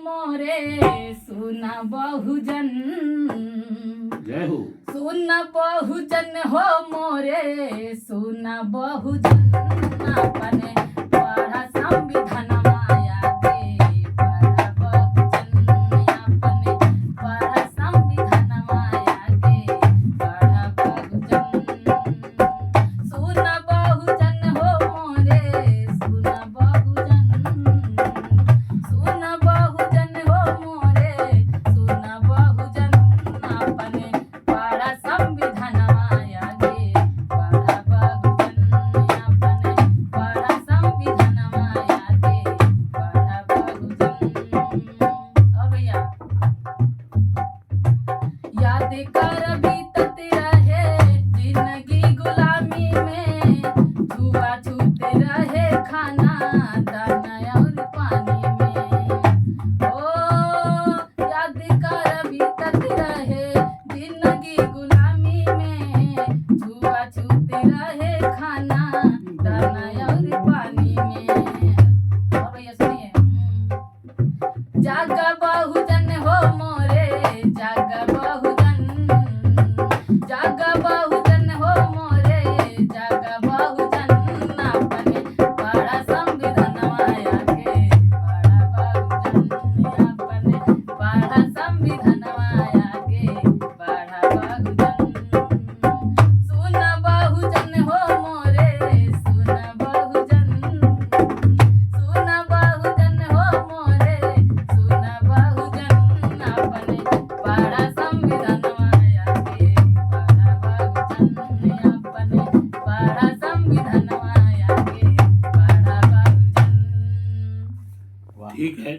मोरे सुन बहुजन, जय हो। सुन बहुजन हो मोरे सुन बहुजन, अपने पढ़ा संविधान माया के पढ़ा बहुजन, अपने पढ़ा संविधान माया के पढ़ा बहुजन। सुन बहुजन हो मोरे सुन बहुजन, सुन बहुजन हो मोरे सुन बहुजन, अपने पढ़ा संविधान माया के पढ़ा बहुजन, अपने पढ़ा संविधान माया के पढ़ा बहुजन। और भैया याद कर बीतत रहे जिंदगी गुलामी में, छुआछूत रहे खाना दाना और पानी में। ओ याद कर बीतत रहे जिंदगी गुलामी में, छुआछूत रहे खाना दाना और पानी में। और भैया सुनिए, जाग बहुजन हो मोरे जाग बहुजन, जाग बहुजन हो मोरे जाग बहुजन, अपने पढ़ा संविधान माया के पढ़ा बहुजन, अपने पढ़ा संविधान माया के पढ़ा बहुजन। सुन बहुजन हो मोरे सुन बहुजन, सुन बहुजन हो मोरे सुन बहुजन, अपने पढ़ा संविधान माया के पढ़ा बहुजन, अपने पढ़ा संविधान माया के पढ़ा बहुजन। ठीक है।